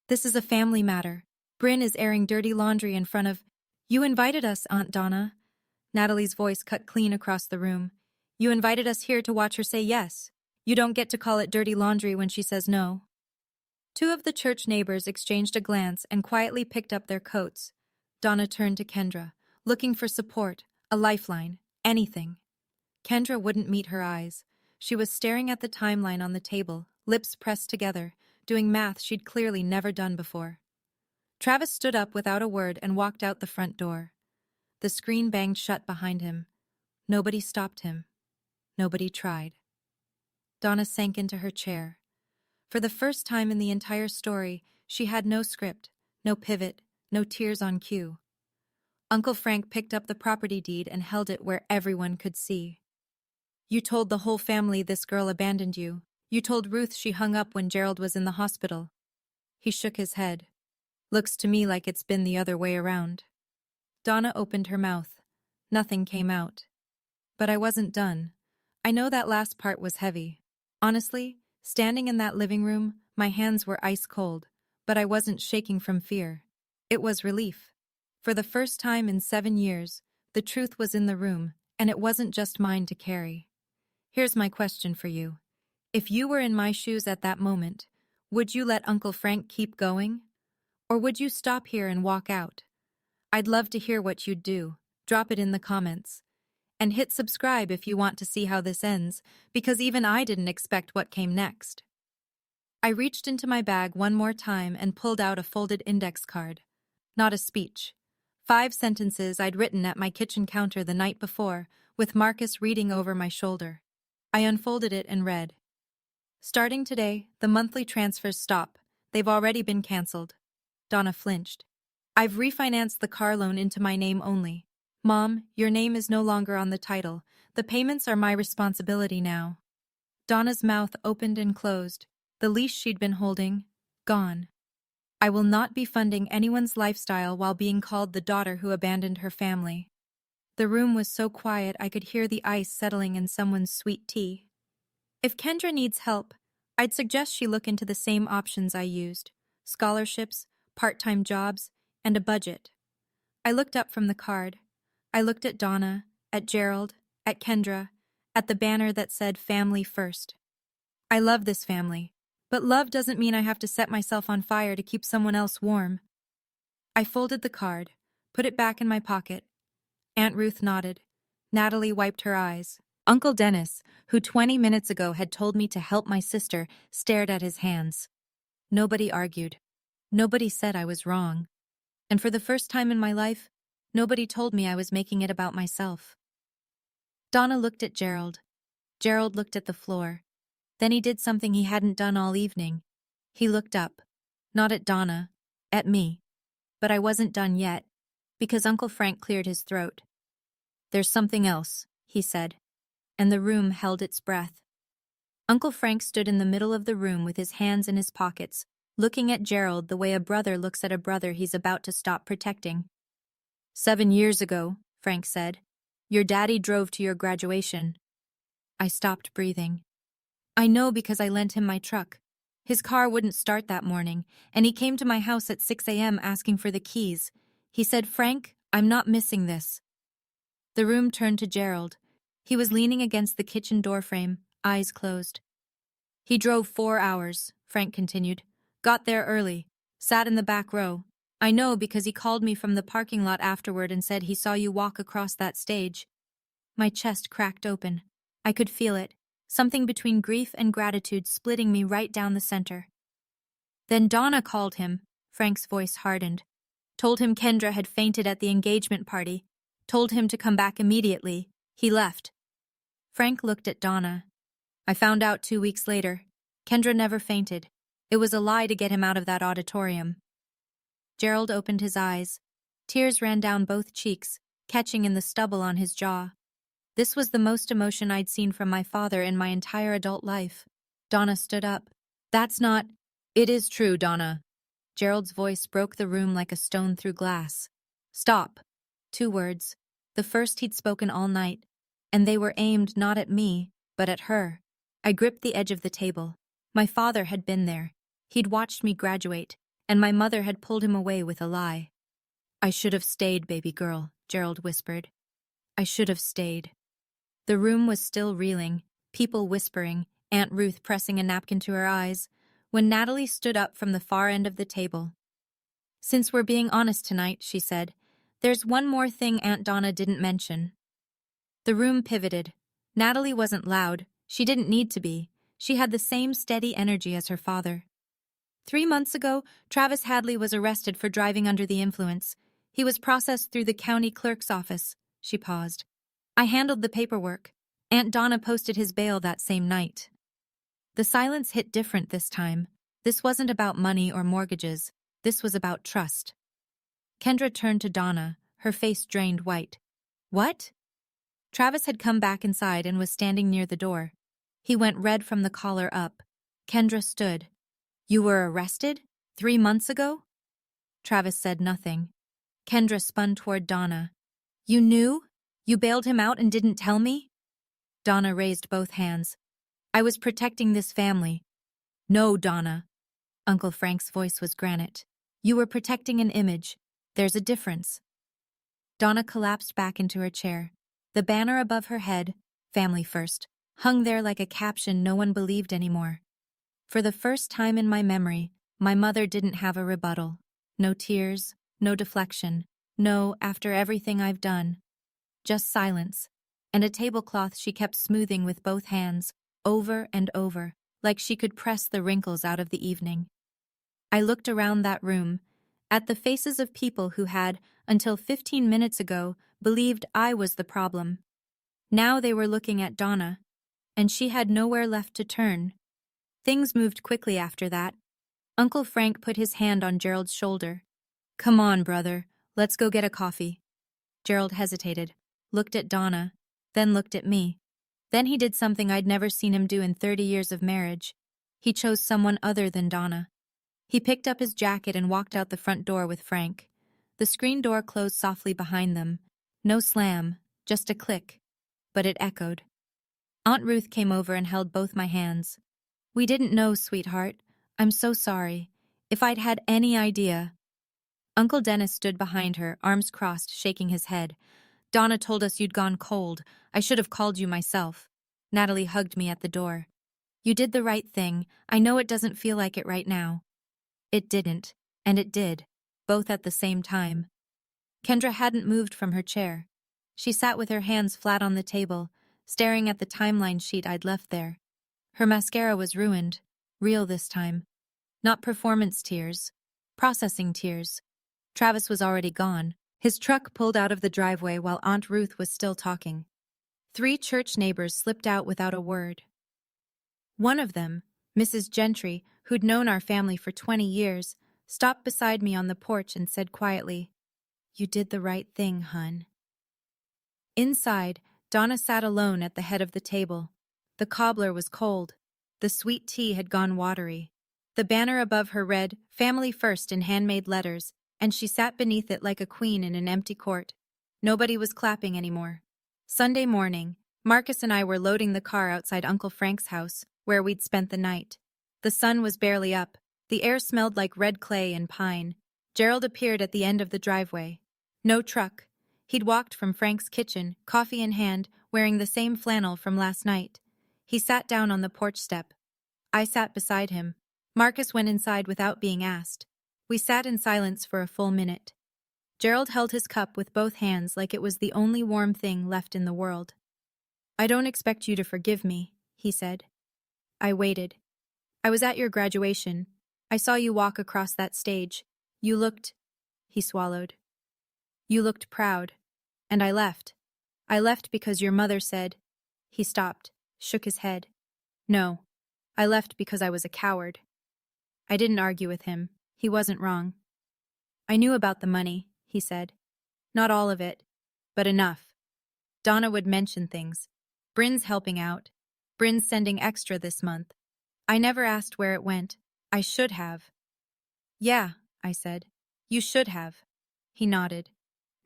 a family matter. Bryn is airing dirty laundry in front of—" "You invited us, Aunt Donna." Natalie's voice cut clean across the room. "You invited us here to watch her say yes. You don't get to call it dirty laundry when she says no." 2 of the church neighbors exchanged a glance and quietly picked up their coats. Donna turned to Kendra, looking for support, a lifeline, anything. Kendra wouldn't meet her eyes. She was staring at the timeline on the table, lips pressed together, doing math she'd clearly never done before. Travis stood up without a word and walked out the front door. The screen banged shut behind him. Nobody stopped him. Nobody tried. Donna sank into her chair. For the first time in the entire story, she had no script, no pivot, no tears on cue. Uncle Frank picked up the property deed and held it where everyone could see. "You told the whole family this girl abandoned you. You told Ruth she hung up when Gerald was in the hospital." He shook his head. "Looks to me like it's been the other way around." Donna opened her mouth. Nothing came out. But I wasn't done. I know that last part was heavy. Honestly, standing in that living room, my hands were ice cold, but I wasn't shaking from fear. It was relief. For the first time in 7 years, the truth was in the room, and it wasn't just mine to carry. Here's my question for you. If you were in my shoes at that moment, would you let Uncle Frank keep going? Or would you stop here and walk out? I'd love to hear what you'd do. Drop it in the comments. And hit subscribe if you want to see how this ends, because even I didn't expect what came next. I reached into my bag one more time and pulled out a folded index card. Not a speech. 5 sentences I'd written at my kitchen counter the night before, with Marcus reading over my shoulder. I unfolded it and read. Starting today, the monthly transfers stop. They've already been canceled. Donna flinched. I've refinanced the car loan into my name only. Mom, your name is no longer on the title. The payments are my responsibility now. Donna's mouth opened and closed. The leash she'd been holding, gone. I will not be funding anyone's lifestyle while being called the daughter who abandoned her family. The room was so quiet I could hear the ice settling in someone's sweet tea. If Kendra needs help, I'd suggest she look into the same options I used: scholarships, part-time jobs, and a budget. I looked up from the card. I looked at Donna, at Gerald, at Kendra, at the banner that said Family First. I love this family, but love doesn't mean I have to set myself on fire to keep someone else warm. I folded the card, put it back in my pocket. Aunt Ruth nodded. Natalie wiped her eyes. Uncle Dennis, who 20 minutes ago had told me to help my sister, stared at his hands. Nobody argued. Nobody said I was wrong. And for the first time in my life, nobody told me I was making it about myself. Donna looked at Gerald. Gerald looked at the floor. Then he did something he hadn't done all evening. He looked up. Not at Donna. At me. But I wasn't done yet, because Uncle Frank cleared his throat. There's something else, he said, and the room held its breath. Uncle Frank stood in the middle of the room with his hands in his pockets, looking at Gerald the way a brother looks at a brother he's about to stop protecting. 7 years ago, Frank said, your daddy drove to your graduation. I stopped breathing. I know because I lent him my truck. His car wouldn't start that morning, and he came to my house at 6 a.m. asking for the keys. He said, Frank, I'm not missing this. The room turned to Gerald. He was leaning against the kitchen doorframe, eyes closed. He drove 4 hours, Frank continued. Got there early. Sat in the back row. I know because he called me from the parking lot afterward and said he saw you walk across that stage. My chest cracked open. I could feel it. Something between grief and gratitude splitting me right down the center. Then Donna called him. Frank's voice hardened. Told him Kendra had fainted at the engagement party. Told him to come back immediately. He left. Frank looked at Donna. I found out 2 weeks later. Kendra never fainted. It was a lie to get him out of that auditorium. Gerald opened his eyes. Tears ran down both cheeks, catching in the stubble on his jaw. This was the most emotion I'd seen from my father in my entire adult life. Donna stood up. That's not... It is true, Donna. Gerald's voice broke the room like a stone through glass. Stop. 2 words. The first he'd spoken all night. And they were aimed not at me, but at her. I gripped the edge of the table. My father had been there. He'd watched me graduate, and my mother had pulled him away with a lie. I should have stayed, baby girl, Gerald whispered. I should have stayed. The room was still reeling, people whispering, Aunt Ruth pressing a napkin to her eyes, when Natalie stood up from the far end of the table. Since we're being honest tonight, she said, there's one more thing Aunt Donna didn't mention. The room pivoted. Natalie wasn't loud. She didn't need to be. She had the same steady energy as her father. 3 months ago, Travis Hadley was arrested for driving under the influence. He was processed through the county clerk's office. She paused. I handled the paperwork. Aunt Donna posted his bail that same night. The silence hit different this time. This wasn't about money or mortgages. This was about trust. Kendra turned to Donna, her face drained white. What? Travis had come back inside and was standing near the door. He went red from the collar up. Kendra stood. You were arrested? 3 months ago? Travis said nothing. Kendra spun toward Donna. You knew? You bailed him out and didn't tell me? Donna raised both hands. I was protecting this family. No, Donna. Uncle Frank's voice was granite. You were protecting an image. There's a difference. Donna collapsed back into her chair. The banner above her head, Family First, hung there like a caption no one believed anymore. For the first time in my memory, my mother didn't have a rebuttal. No tears, no deflection, no after everything I've done. Just silence, and a tablecloth she kept smoothing with both hands, over and over, like she could press the wrinkles out of the evening. I looked around that room, at the faces of people who had, until 15 minutes ago, believed I was the problem. Now they were looking at Donna, and she had nowhere left to turn. Things moved quickly after that. Uncle Frank put his hand on Gerald's shoulder. "Come on, brother, let's go get a coffee." Gerald hesitated, looked at Donna, then looked at me. Then he did something I'd never seen him do in 30 years of marriage. He chose someone other than Donna. He picked up his jacket and walked out the front door with Frank. The screen door closed softly behind them. No slam, just a click. But it echoed. Aunt Ruth came over and held both my hands. "We didn't know, sweetheart. I'm so sorry. If I'd had any idea." Uncle Dennis stood behind her, arms crossed, shaking his head. "Donna told us you'd gone cold. I should have called you myself." Natalie hugged me at the door. "You did the right thing. I know it doesn't feel like it right now." It didn't, and it did, both at the same time. Kendra hadn't moved from her chair. She sat with her hands flat on the table, staring at the timeline sheet I'd left there. Her mascara was ruined, real this time. Not performance tears, processing tears. Travis was already gone. His truck pulled out of the driveway while Aunt Ruth was still talking. 3 church neighbors slipped out without a word. One of them, Mrs. Gentry, who'd known our family for 20 years, stopped beside me on the porch and said quietly, "You did the right thing, hun." Inside, Donna sat alone at the head of the table. The cobbler was cold. The sweet tea had gone watery. The banner above her read, "Family First" in handmade letters, and she sat beneath it like a queen in an empty court. Nobody was clapping anymore. Sunday morning, Marcus and I were loading the car outside Uncle Frank's house, where we'd spent the night. The sun was barely up. The air smelled like red clay and pine. Gerald appeared at the end of the driveway. No truck. He'd walked from Frank's kitchen, coffee in hand, wearing the same flannel from last night. He sat down on the porch step. I sat beside him. Marcus went inside without being asked. We sat in silence for a full minute. Gerald held his cup with both hands like it was the only warm thing left in the world. "I don't expect you to forgive me," he said. I waited. "I was at your graduation. I saw you walk across that stage. You looked—" He swallowed. "You looked proud. And I left. I left because your mother said—" He stopped, shook his head. "No. I left because I was a coward." I didn't argue with him. He wasn't wrong. "I knew about the money," he said. "Not all of it, but enough. Donna would mention things. Bryn's helping out. Bryn's sending extra this month. I never asked where it went. I should have." "Yeah," I said. "You should have." He nodded.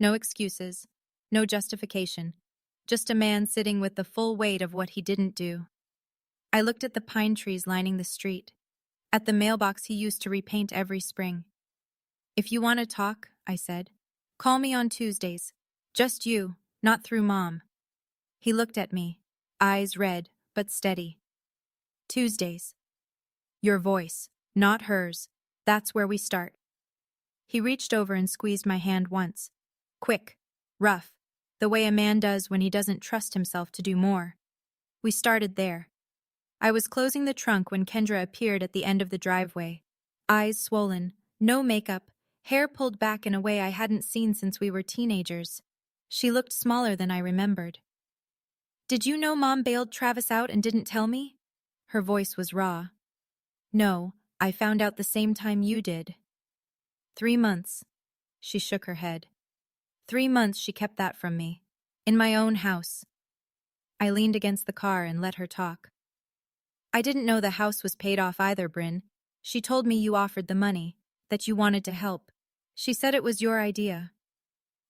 No excuses. No justification. Just a man sitting with the full weight of what he didn't do. I looked at the pine trees lining the street. At the mailbox he used to repaint every spring. "If you want to talk," I said, "call me on Tuesdays. Just you, not through Mom." He looked at me, eyes red, but steady. "Tuesdays. Your voice, not hers. That's where we start." He reached over and squeezed my hand once. Quick, rough, the way a man does when he doesn't trust himself to do more. We started there. I was closing the trunk when Kendra appeared at the end of the driveway. Eyes swollen, no makeup, hair pulled back in a way I hadn't seen since we were teenagers. She looked smaller than I remembered. "Did you know Mom bailed Travis out and didn't tell me?" Her voice was raw. "No, I found out the same time you did." 3 months. She shook her head. 3 months she kept that from me. In my own house. I leaned against the car and let her talk. "I didn't know the house was paid off either, Bryn. She told me you offered the money, that you wanted to help. She said it was your idea."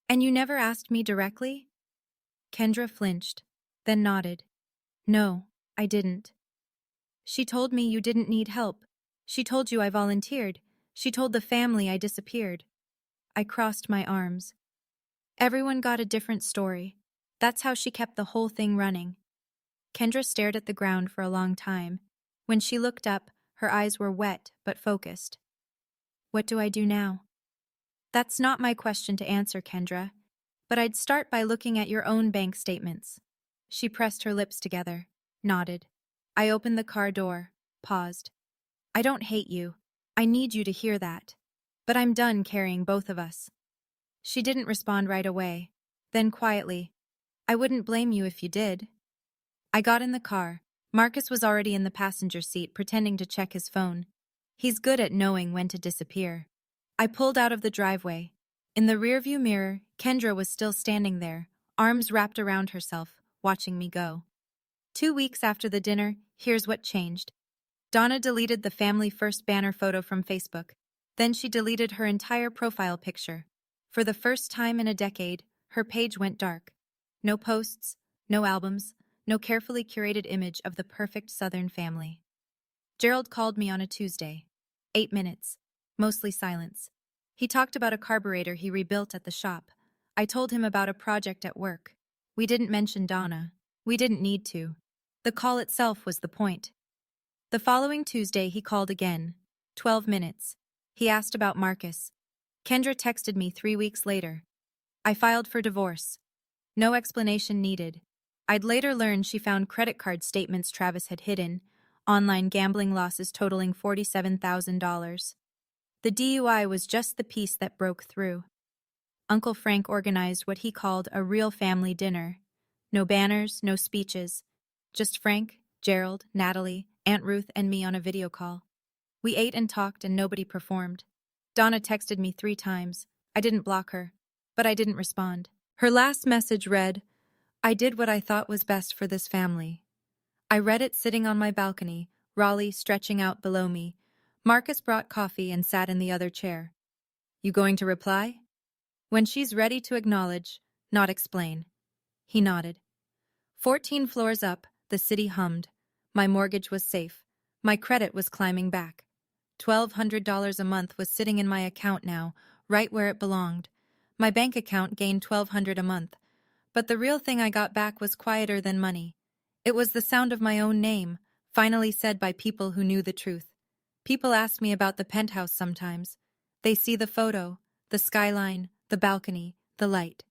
"And you never asked me directly?" Kendra flinched, then nodded. "No, I didn't." "She told me you didn't need help. She told you I volunteered. She told the family I disappeared." I crossed my arms. Everyone got a different story. That's how she kept the whole thing running. Kendra stared at the ground for a long time. When she looked up, her eyes were wet but focused. "What do I do now?" "That's not my question to answer, Kendra. But I'd start by looking at your own bank statements." She pressed her lips together, nodded. I opened the car door, paused. "I don't hate you. I need you to hear that. But I'm done carrying both of us." She didn't respond right away. Then quietly, I wouldn't blame you if you did. I got in the car. Marcus was already in the passenger seat pretending to check his phone. He's good at knowing when to disappear. I pulled out of the driveway. In the rearview mirror, Kendra was still standing there, arms wrapped around herself, watching me go. 2 weeks after the dinner, here's what changed. Donna deleted the family first banner photo from Facebook. Then she deleted her entire profile picture. For the first time in a decade, her page went dark. No posts, no albums, no carefully curated image of the perfect Southern family. Gerald called me on a Tuesday. 8 minutes. Mostly silence. He talked about a carburetor he rebuilt at the shop. I told him about a project at work. We didn't mention Donna. We didn't need to. The call itself was the point. The following Tuesday he called again. 12 minutes. He asked about Marcus. Kendra texted me 3 weeks later. I filed for divorce. No explanation needed. I'd later learn she found credit card statements Travis had hidden, online gambling losses totaling $47,000. The DUI was just the piece that broke through. Uncle Frank organized what he called a real family dinner. No banners, no speeches. Just Frank, Gerald, Natalie, Aunt Ruth, and me on a video call. We ate and talked and nobody performed. Donna texted me 3 times. I didn't block her, but I didn't respond. Her last message read, "I did what I thought was best for this family." I read it sitting on my balcony, Raleigh stretching out below me. Marcus brought coffee and sat in the other chair. "You going to reply?" "When she's ready to acknowledge, not explain." He nodded. 14 floors up, the city hummed. My mortgage was safe. My credit was climbing back. $1,200 a month was sitting in my account now, right where it belonged. My bank account gained $1,200 a month. But the real thing I got back was quieter than money. It was the sound of my own name, finally said by people who knew the truth. People ask me about the penthouse sometimes. They see the photo, the skyline, the balcony, the light.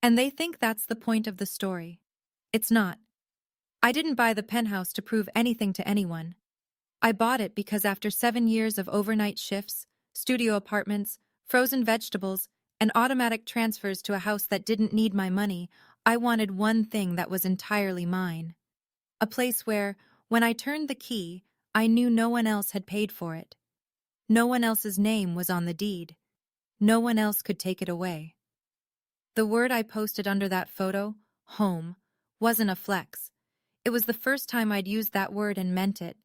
And they think that's the point of the story. It's not. I didn't buy the penthouse to prove anything to anyone. I bought it because after 7 years of overnight shifts, studio apartments, frozen vegetables, and automatic transfers to a house that didn't need my money, I wanted one thing that was entirely mine. A place where, when I turned the key, I knew no one else had paid for it. No one else's name was on the deed. No one else could take it away. The word I posted under that photo, home, wasn't a flex. It was the first time I'd used that word and meant it.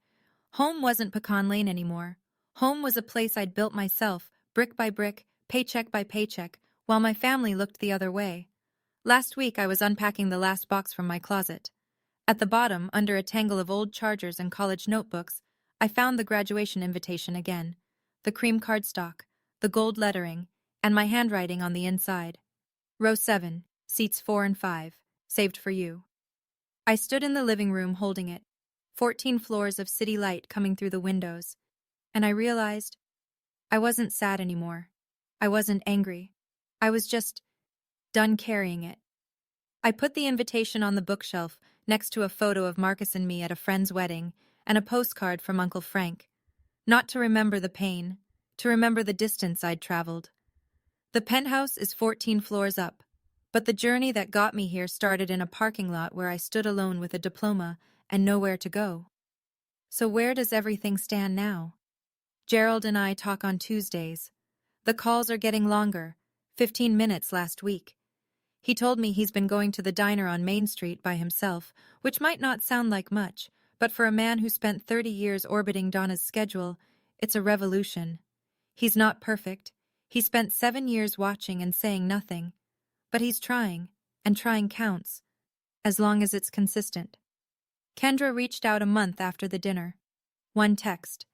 Home wasn't Pecan Lane anymore. Home was a place I'd built myself, brick by brick, paycheck by paycheck, while my family looked the other way. Last week I was unpacking the last box from my closet. At the bottom, under a tangle of old chargers and college notebooks, I found the graduation invitation again. The cream cardstock, the gold lettering, and my handwriting on the inside. Row 7, seats 4 and 5, saved for you. I stood in the living room holding it, 14 floors of city light coming through the windows, and I realized I wasn't sad anymore. I wasn't angry. I was just done carrying it. I put the invitation on the bookshelf next to a photo of Marcus and me at a friend's wedding and a postcard from Uncle Frank. Not to remember the pain, to remember the distance I'd traveled. The penthouse is 14 floors up, but the journey that got me here started in a parking lot where I stood alone with a diploma and nowhere to go. So where does everything stand now? Gerald and I talk on Tuesdays. The calls are getting longer, 15 minutes last week. He told me he's been going to the diner on Main Street by himself, which might not sound like much, but for a man who spent 30 years orbiting Donna's schedule, it's a revolution. He's not perfect. He spent 7 years watching and saying nothing. But he's trying, and trying counts, as long as it's consistent. Kendra reached out a month after the dinner. One text.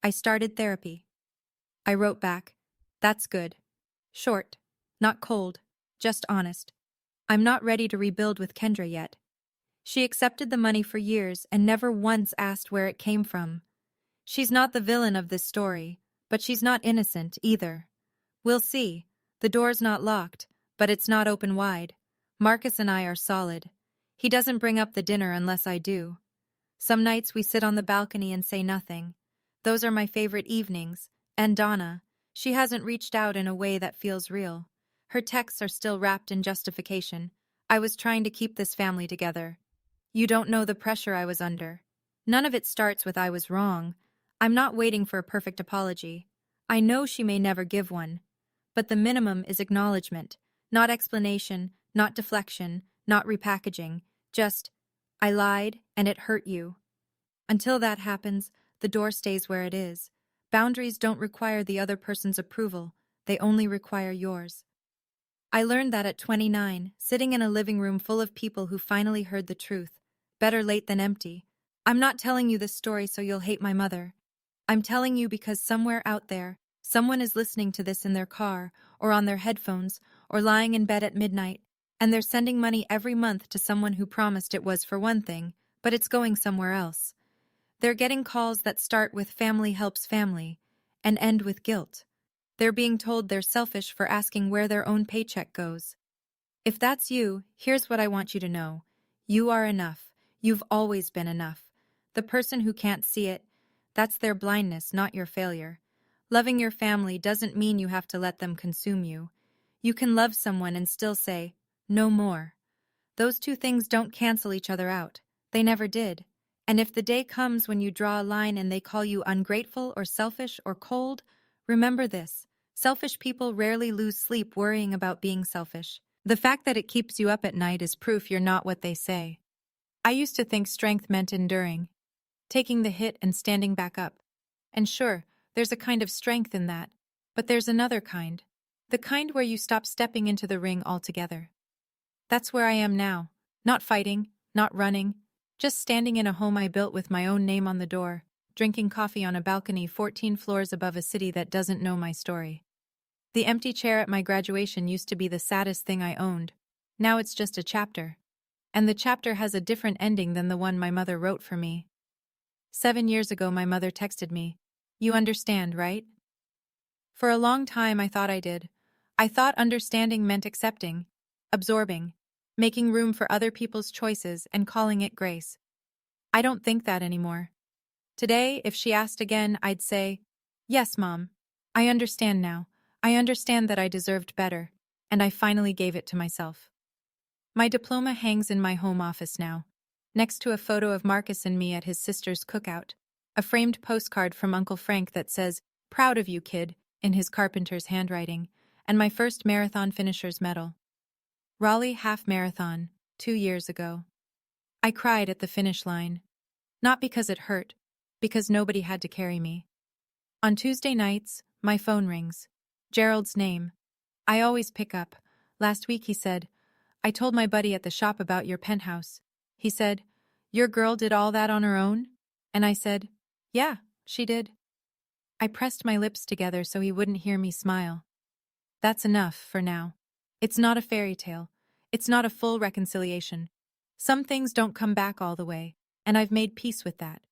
"I started therapy." I wrote back, "That's good." Short, not cold, just honest. I'm not ready to rebuild with Kendra yet. She accepted the money for years and never once asked where it came from. She's not the villain of this story, but she's not innocent either. We'll see. The door's not locked, but it's not open wide. Marcus and I are solid. He doesn't bring up the dinner unless I do. Some nights we sit on the balcony and say nothing. Those are my favorite evenings. And Donna, she hasn't reached out in a way that feels real. Her texts are still wrapped in justification. I was trying to keep this family together. You don't know the pressure I was under. None of it starts with I was wrong. I'm not waiting for a perfect apology. I know she may never give one. But the minimum is acknowledgement, not explanation, not deflection, not repackaging, just, I lied and it hurt you. Until that happens, the door stays where it is. Boundaries don't require the other person's approval, they only require yours. I learned that at 29, sitting in a living room full of people who finally heard the truth. Better late than empty. I'm not telling you this story so you'll hate my mother. I'm telling you because somewhere out there, someone is listening to this in their car, or on their headphones, or lying in bed at midnight, and they're sending money every month to someone who promised it was for one thing, but it's going somewhere else. They're getting calls that start with family helps family, and end with guilt. They're being told they're selfish for asking where their own paycheck goes. If that's you, here's what I want you to know. You are enough. You've always been enough. The person who can't see it, that's their blindness, not your failure. Loving your family doesn't mean you have to let them consume you. You can love someone and still say, no more. Those two things don't cancel each other out. They never did. And if the day comes when you draw a line and they call you ungrateful or selfish or cold, remember this. Selfish people rarely lose sleep worrying about being selfish. The fact that it keeps you up at night is proof you're not what they say. I used to think strength meant enduring, taking the hit and standing back up. And sure, there's a kind of strength in that, but there's another kind. The kind where you stop stepping into the ring altogether. That's where I am now. Not fighting, not running, just standing in a home I built with my own name on the door, drinking coffee on a balcony 14 floors above a city that doesn't know my story. The empty chair at my graduation used to be the saddest thing I owned. Now it's just a chapter. And the chapter has a different ending than the one my mother wrote for me. 7 years ago, my mother texted me, "You understand, right?" For a long time, I thought I did. I thought understanding meant accepting, absorbing, making room for other people's choices and calling it grace. I don't think that anymore. Today, if she asked again, I'd say, "Yes, Mom. I understand now. I understand that I deserved better, and I finally gave it to myself." My diploma hangs in my home office now, next to a photo of Marcus and me at his sister's cookout, a framed postcard from Uncle Frank that says, "Proud of you, kid," in his carpenter's handwriting, and my first marathon finisher's medal. Raleigh Half Marathon, 2 years ago. I cried at the finish line. Not because it hurt, because nobody had to carry me. On Tuesday nights, my phone rings. Gerald's name. I always pick up. Last week he said, "I told my buddy at the shop about your penthouse." He said, "Your girl did all that on her own?" And I said, "Yeah, she did." I pressed my lips together so he wouldn't hear me smile. That's enough for now. It's not a fairy tale. It's not a full reconciliation. Some things don't come back all the way, and I've made peace with that.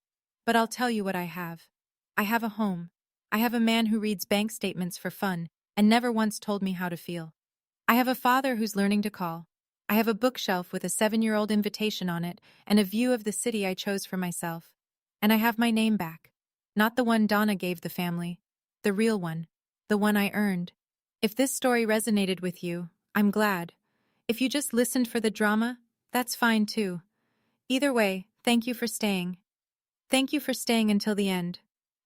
But I'll tell you what I have. I have a home. I have a man who reads bank statements for fun and never once told me how to feel. I have a father who's learning to call. I have a bookshelf with a 7-year-old invitation on it and a view of the city I chose for myself. And I have my name back. Not the one Donna gave the family. The real one. The one I earned. If this story resonated with you, I'm glad. If you just listened for the drama, that's fine too. Either way, thank you for staying. Thank you for staying until the end.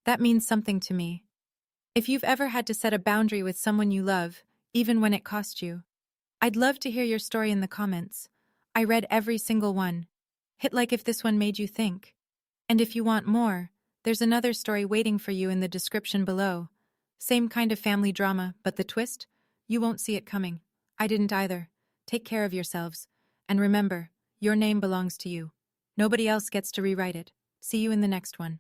That means something to me. If you've ever had to set a boundary with someone you love, even when it cost you, I'd love to hear your story in the comments. I read every single one. Hit like if this one made you think. And if you want more, there's another story waiting for you in the description below. Same kind of family drama, but the twist? You won't see it coming. I didn't either. Take care of yourselves. And remember, your name belongs to you. Nobody else gets to rewrite it. See you in the next one.